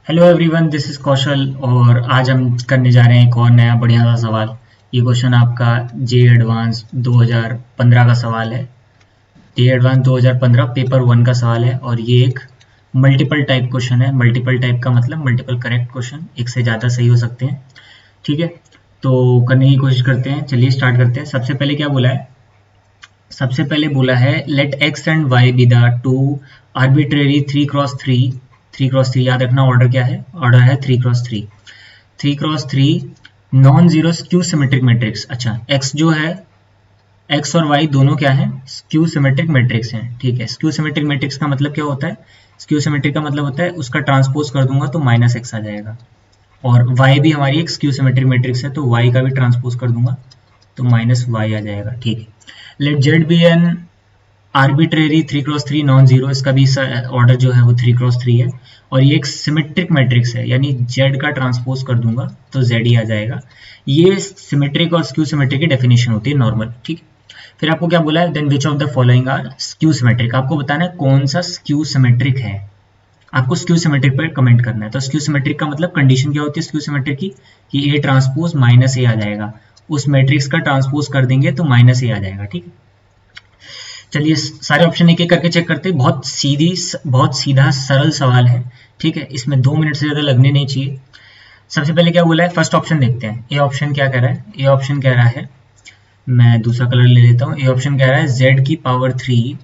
Hello everyone, this is कौशल और आज हम करने जा रहे हैं एक और नया बढ़िया सा सवाल। ये क्वेश्चन आपका जे एडवांस 2015 का सवाल है। जे एडवांस 2015 पेपर वन का सवाल है और ये एक मल्टीपल टाइप क्वेश्चन है। मल्टीपल टाइप का मतलब मल्टीपल करेक्ट क्वेश्चन, एक से ज़्यादा सही हो सकते हैं। ठीक है, तो करने की कोशिश करते हैं। चलिए स्टार्ट करते हैं। सबसे पहले क्या बोला है? सबसे पहले बोला है let X and Y be the two arbitrary 3x3। 3x3 याद रखना, ऑर्डर क्या है? ऑर्डर है 3x3। 3x3 non zero skew symmetric matrix. अच्छा, एक्स जो है, एक्स और वाई दोनों क्या है? स्क्यू सिमेट्रिक मैट्रिक्स हैं। ठीक है, स्क्यू सिमेट्रिक मैट्रिक्स का मतलब क्या होता है? स्क्यू सिमेट्रिक का मतलब होता है उसका ट्रांसपोज कर दूंगा तो माइनस एक्स आ जाएगा। और वाई भी हमारी एक स्क्यू सिमेट्रिक मैट्रिक्स है, तो वाई का भी ट्रांसपोज कर दूंगा तो माइनस वाई आ जाएगा। ठीक है, let Z be an arbitrary 3x3 non zero. इसका भी ऑर्डर जो है वो 3x3 है और ये एक सिमेट्रिक मैट्रिक्स है, यानी जेड का ट्रांसपोज कर दूंगा तो जेड ही आ जाएगा। ये सिमेट्रिक और स्क्यू सिमेट्रिक की डेफिनेशन होती है नॉर्मल। ठीक, फिर आपको क्या बोला है? Then which of the following are skew symmetric. आपको बताना है कौन सा स्क्यू सिमेट्रिक है। आपको स्क्यू सिमेट्रिक पर कमेंट करना है। तो स्क्यू सिमेट्रिक का मतलब कंडीशन क्या होती है स्क्यू सिमेट्रिक की? कि ए ट्रांसपोज माइनस ए आ जाएगा। उस मैट्रिक्स का ट्रांसपोज कर देंगे तो माइनस ए आ जाएगा। ठीक है, चलिए सारे ऑप्शन एक एक करके चेक करते हैं। बहुत सीधा सरल सवाल है। ठीक है, इसमें 2 मिनट से ज़्यादा लगने नहीं चाहिए। सबसे पहले क्या बोला है? फर्स्ट ऑप्शन देखते हैं। ए ऑप्शन क्या कह रहा है? ए ऑप्शन कह रहा है, मैं दूसरा कलर ले लेता हूँ। ए ऑप्शन कह रहा है जेड की पावर 3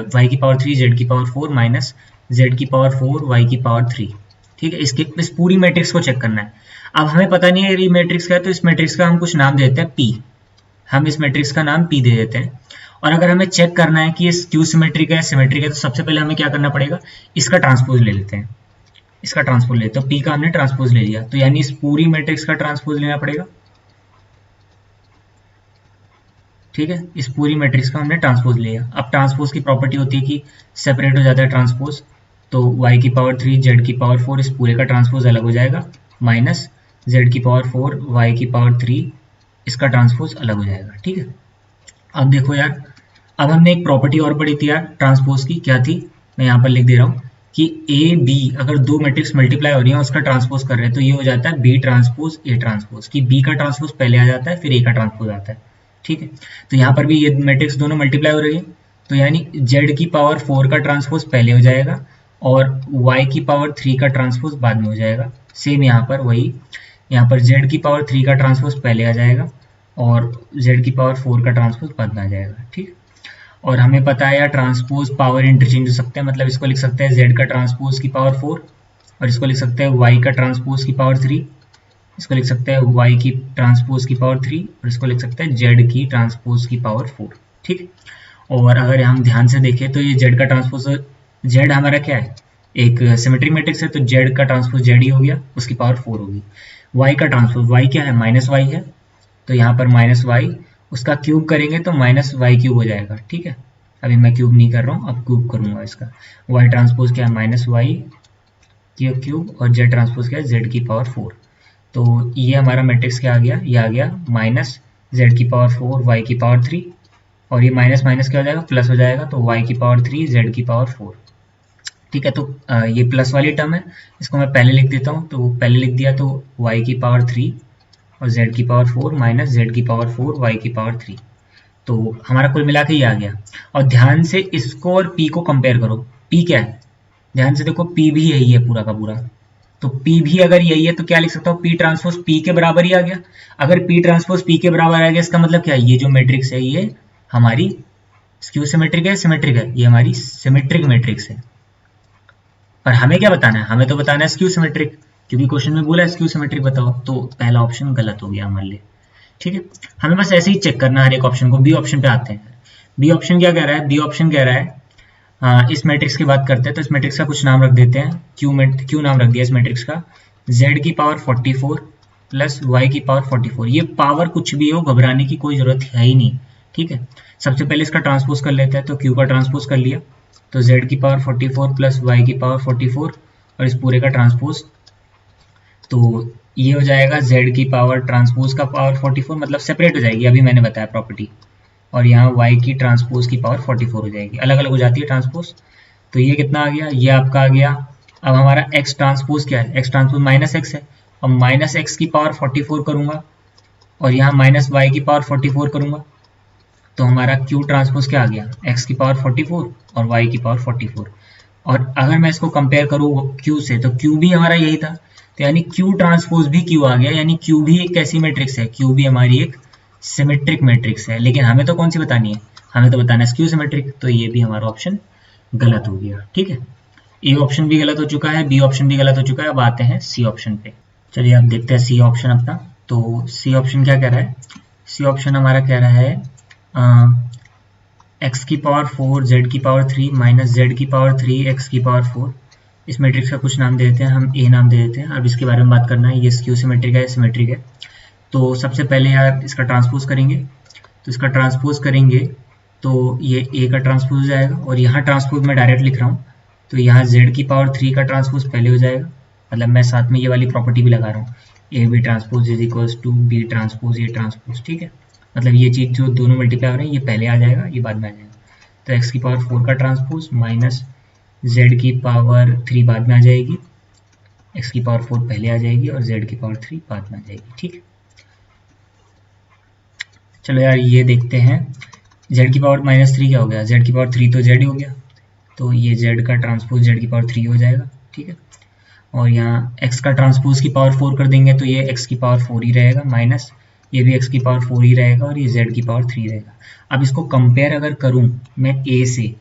वाई की पावर 3 जेड की पावर 4 माइनस जेड की पावर 4 वाई की पावर 3। ठीक है, इसके इस पूरी मैट्रिक्स को चेक करना है। अब हमें पता नहीं है ये मैट्रिक्स क्या है, तो इस मैट्रिक्स का हम कुछ नाम दे देते हैं पी। हम इस मैट्रिक्स का नाम पी दे देते हैं। और अगर हमें चेक करना है कि ये स्क्यू सिमेट्रिक है सिमेट्रिक है, तो सबसे पहले हमें क्या करना पड़ेगा? इसका ट्रांसपोज ले लेते हैं। इसका ट्रांसपोज लेते हैं, तो पी का हमने ट्रांसपोज ले लिया, तो यानी इस पूरी मैट्रिक्स का ट्रांसपोज लेना पड़ेगा। ठीक है, इस पूरी मैट्रिक्स का हमने ट्रांसपोज लिया। अब ट्रांसपोज की प्रॉपर्टी होती है कि सेपरेट हो जाता है ट्रांसपोज। तो y की पावर 3 z की पावर 4 इस पूरे का ट्रांसपोज अलग हो जाएगा, माइनस z की पावर 4 y की पावर 3 इसका ट्रांसपोज अलग हो जाएगा। ठीक है, अब देखो यार, अब हमने एक प्रॉपर्टी और पढ़ी थी यार ट्रांसपोज की। क्या थी? मैं यहाँ पर लिख दे रहा हूँ कि ए बी अगर दो मैट्रिक्स मल्टीप्लाई हो रही है उसका ट्रांसपोज कर रहे हैं तो ये हो जाता है बी ट्रांसपोज ए ट्रांसपोज, कि बी का ट्रांसपोज पहले आ जाता है फिर ए का ट्रांसपोज आता है। ठीक है, तो यहाँ पर भी ये मैट्रिक्स दोनों मल्टीप्लाई हो रही है, तो यानी जेड की पावर 4 का ट्रांसपोज पहले हो जाएगा और वाई की पावर 3 का ट्रांसपोज बाद में हो जाएगा। सेम यहाँ पर वही, यहाँ पर जेड की पावर 3 का ट्रांसपोज पहले आ जाएगा और जेड की पावर 4 का ट्रांसपोज बाद में आ जाएगा। ठीक, और हमें पता है यार ट्रांसपोज पावर इंटरचेंज हो सकते हैं, मतलब इसको लिख सकते हैं जेड का ट्रांसपोज की पावर 4 और इसको लिख सकते हैं वाई का ट्रांसपोज की पावर 3। इसको लिख सकते हैं वाई की ट्रांसपोज की पावर 3 और इसको लिख सकते हैं जेड की ट्रांसपोज की पावर 4। ठीक, और अगर हम ध्यान से देखें तो ये जेड का ट्रांसपोज, जेड हमारा क्या है? एक सिमेट्रिक मैट्रिक्स है, तो जेड का ट्रांसपोज जेड ही हो गया, उसकी पावर 4 होगी। वाई का ट्रांसपोज, वाई क्या है? माइनस वाई है, तो यहाँ पर माइनस वाई, उसका क्यूब करेंगे तो माइनस वाई क्यूब हो जाएगा। ठीक है, अभी मैं क्यूब नहीं कर रहा हूँ, अब क्यूब करूंगा इसका। वाई ट्रांसपोज क्या है? माइनस वाई क्यूब और जेड ट्रांसपोज क्या है? जेड की पावर 4। तो ये हमारा मैट्रिक्स क्या आ गया? ये आ गया माइनस जेड की पावर 4 वाई की पावर 3 और ये माइनस माइनस क्या हो जाएगा? प्लस हो जाएगा, तो वाई की पावर 3 जेड की पावर 4। ठीक है, तो ये प्लस वाली टर्म है, इसको मैं पहले लिख देता हूँ। तो पहले लिख दिया, तो वाई की पावर 3 और z की पावर 4 माइनस जेड की पावर 4 y की पावर 3। तो हमारा कुल मिला के ये आ गया। और ध्यान से इसको और p को कंपेयर करो। p क्या है? ध्यान से देखो, p भी यही है पूरा का पूरा। तो p भी अगर यही है तो क्या लिख सकता हूँ? p ट्रांसपोज p के बराबर ही आ गया। अगर p ट्रांसपोज p के बराबर आ गया, इसका मतलब क्या है? ये जो मैट्रिक्स है ये हमारी स्क्यू सिमेट्रिक है सिमेट्रिक है? ये हमारी सिमेट्रिक मैट्रिक्स है। पर हमें क्या बताना है? हमें तो बताना है स्क्यू सिमेट्रिक, क्योंकि क्वेश्चन में बोला है स्क्यू सिमेट्रिक बताओ, तो पहला ऑप्शन गलत हो गया हमारे लिए। ठीक है, हमें बस ऐसे ही चेक करना है हर एक ऑप्शन को। बी ऑप्शन पे आते हैं। बी ऑप्शन क्या कह रहा है? बी ऑप्शन कह रहा है, इस मैट्रिक्स की बात करते हैं तो इस मैट्रिक्स का कुछ नाम रख देते हैं। क्यू नाम रख दिया इस मैट्रिक्स का। जेड की पावर 44 प्लस वाई की पावर 44। ये पावर कुछ भी हो, घबराने की कोई जरूरत है ही नहीं। ठीक है, सबसे पहले इसका ट्रांसपोज कर लेते हैं, तो क्यू का ट्रांसपोज कर लिया, तो जेड की पावर 44 प्लस वाई की पावर 44 और इस पूरे का ट्रांसपोज, तो ये हो जाएगा जेड की पावर ट्रांसपोज का पावर 44, मतलब सेपरेट हो जाएगी, अभी मैंने बताया प्रॉपर्टी। और यहाँ वाई की ट्रांसपोज की पावर 44 हो जाएगी, अलग अलग हो जाती है ट्रांसपोज। तो ये कितना आ गया? ये आपका आ गया अब हमारा x ट्रांसपोज क्या है, x ट्रांसपोज माइनस एक्स है, और माइनस एक्स की पावर 44 करूंगा और यहाँ माइनस वाई की पावर 44 करूंगा, तो हमारा q ट्रांसपोज क्या आ गया, x की पावर 44 और y की पावर 44। और अगर मैं इसको कंपेयर करूँ q से, तो q भी हमारा यही था, तो यानी q ट्रांसपोज भी q आ गया, यानी q भी एक कैसी मैट्रिक्स है, q भी हमारी एक सिमेट्रिक मैट्रिक्स है। लेकिन हमें तो कौन सी बतानी है, हमें तो बताना है स्क्यू सिमेट्रिक, तो ये भी हमारा ऑप्शन गलत हो गया। ठीक है, ए ऑप्शन भी गलत हो चुका है, बी ऑप्शन भी गलत हो चुका है। अब आते हैं सी ऑप्शन पे। चलिए आप देखते हैं सी ऑप्शन अपना। तो सी ऑप्शन क्या कह रहा है, सी ऑप्शन हमारा कह रहा है एक्स की पावर 4 जेड की पावर 3 माइनस जेड की पावर 3 एक्स की पावर 4। इस मैट्रिक्स का कुछ नाम दे देते हैं, हम ए नाम दे देते हैं। अब इसके बारे में बात करना है, ये स्क्यू सिमेट्रिक है, सिमेट्रिक है। तो सबसे पहले यार इसका ट्रांसपोज करेंगे, तो इसका ट्रांसपोज करेंगे तो ये ए का ट्रांसपोज हो जाएगा, और यहाँ ट्रांसपोज मैं डायरेक्ट लिख रहा हूँ, तो यहाँ जेड की पावर 3 का ट्रांसपोज पहले हो जाएगा, मतलब मैं साथ में ये वाली प्रॉपर्टी भी लगा रहा हूँ, A B transpose is equals to B transpose A transpose. ठीक है, मतलब ये चीज़ जो दोनों मल्टीप्लाई हो रहे हैं ये पहले आ जाएगा, ये बाद में आ जाएगा। तो एक्स की पावर 4 का ट्रांसपोज माइनस जेड की पावर 3 बाद में आ जाएगी, एक्स की पावर 4 पहले आ जाएगी और जेड की पावर 3 बाद में आ जाएगी। ठीक है, चलो यार ये देखते हैं, z की पावर माइनस 3 क्या हो गया, z की पावर 3 तो z हो गया, तो ये z का ट्रांसपोज z की पावर 3 हो जाएगा। ठीक है, और यहाँ x का ट्रांसपोज की पावर 4 कर देंगे तो ये x की पावर 4 ही रहेगा, माइनस ये भी x की पावर 4 ही रहेगा, और ये z की पावर 3 रहेगा। अब इसको कंपेयर अगर करूँ मैं a से,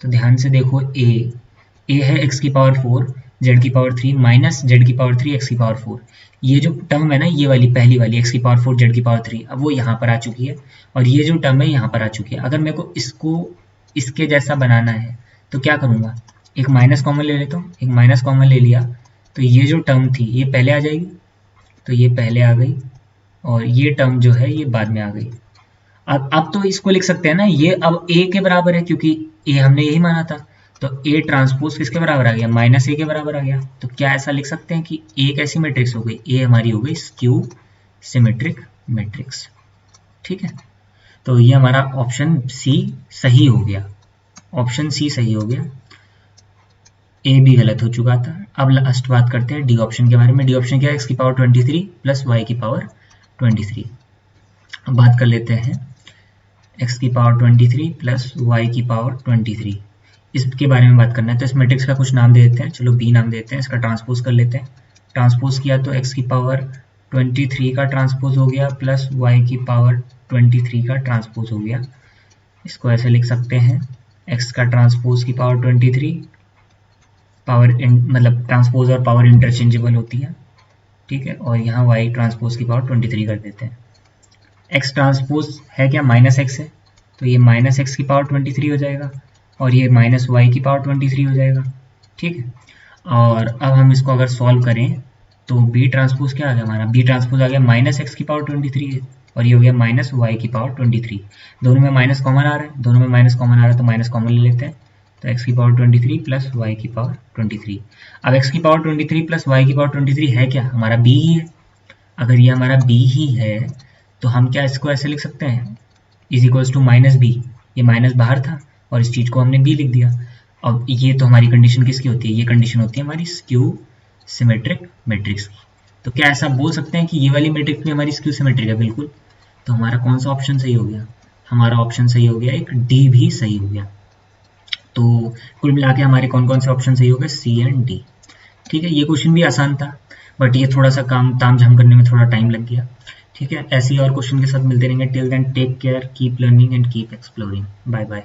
तो ध्यान से देखो, a है x की पावर 4 z की पावर 3 माइनस z की पावर 3 x की पावर 4। ये जो टर्म है ना, ये वाली पहली वाली x की पावर 4 z की पावर 3, अब वो यहाँ पर आ चुकी है, और ये जो टर्म है यहाँ पर आ चुकी है। अगर मेरे को इसको इसके जैसा बनाना है तो क्या करूँगा, एक माइनस कॉमन ले लेता हूँ, एक माइनस कॉमन ले लिया तो ये जो टर्म थी ये पहले आ जाएगी, तो ये पहले आ गई, और ये टर्म जो है ये बाद में आ गई। अब तो इसको लिख सकते हैं ना, ये अब a के बराबर है, क्योंकि a हमने यही माना था, तो a ट्रांसपोज किसके बराबर आ गया, माइनस a के बराबर आ गया। तो क्या ऐसा लिख सकते हैं कि a कैसी मैट्रिक्स हो गई, a हमारी हो गई स्क्यू सिमेट्रिक मैट्रिक्स। ठीक है, तो ये हमारा ऑप्शन सी सही हो गया, ऑप्शन सी सही हो गया, ए भी गलत हो चुका था। अब लास्ट बात करते हैं डी ऑप्शन के बारे में। डी ऑप्शन क्या है, एक्स की पावर 23 प्लस वाई की पावर 23। अब बात कर लेते हैं x की पावर 23 प्लस y की पावर 23, इसके बारे में बात करना है। तो इस मैट्रिक्स का कुछ नाम दे देते हैं, चलो b नाम देते हैं, इसका ट्रांसपोज कर लेते हैं। ट्रांसपोज किया तो x की पावर 23 का ट्रांसपोज हो गया प्लस y की पावर 23 का ट्रांसपोज हो गया। इसको ऐसे लिख सकते हैं, x का ट्रांसपोज की पावर 23, पावर मतलब ट्रांसपोज और पावर इंटरचेंजेबल होती है। ठीक है, और यहाँ y ट्रांसपोज की पावर 23 कर देते हैं। x ट्रांसपोज है क्या, माइनस एक्स है, तो ये माइनस एक्स की पावर 23 हो जाएगा, और ये माइनस वाई की पावर 23 हो जाएगा। ठीक है, और अब हम इसको अगर सॉल्व करें तो b ट्रांसपोज क्या आ गया हमारा, b ट्रांसपोज आ गया माइनस एक्स की पावर 23 है, और ये हो गया माइनस वाई की पावर 23। दोनों में माइनस कॉमन आ रहा है, दोनों में माइनस कॉमन आ रहा है, तो माइनस कॉमन ले लेते हैं। तो x की पावर 23 प्लस वाई की पावर 23। अब x की पावर 23 प्लस वाई की पावर 23 है क्या, हमारा b ही है। अगर ये हमारा b ही है तो हम क्या इसको ऐसे लिख सकते हैं, is equals to minus B, ये माइनस बाहर था और इस चीज़ को हमने b लिख दिया। अब ये तो हमारी कंडीशन किसकी होती है, ये कंडीशन होती है हमारी स्क्यू सिमेट्रिक मैट्रिक्स की। तो क्या ऐसा बोल सकते हैं कि ये वाली मैट्रिक्स भी हमारी स्क्यू सिमेट्रिक है, बिल्कुल। तो हमारा कौन सा ऑप्शन सही हो गया, हमारा ऑप्शन सही हो गया एक डी भी सही हो गया। तो कुल मिला के हमारे कौन कौन से ऑप्शन सही हो गए, सी एंड डी। ठीक है, ये क्वेश्चन भी आसान था, बट ये थोड़ा सा काम ताम झाम करने में थोड़ा टाइम लग गया। ठीक है, ऐसे ही और क्वेश्चन के साथ मिलते रहेंगे। Till then take care, keep learning and keep exploring. Bye bye.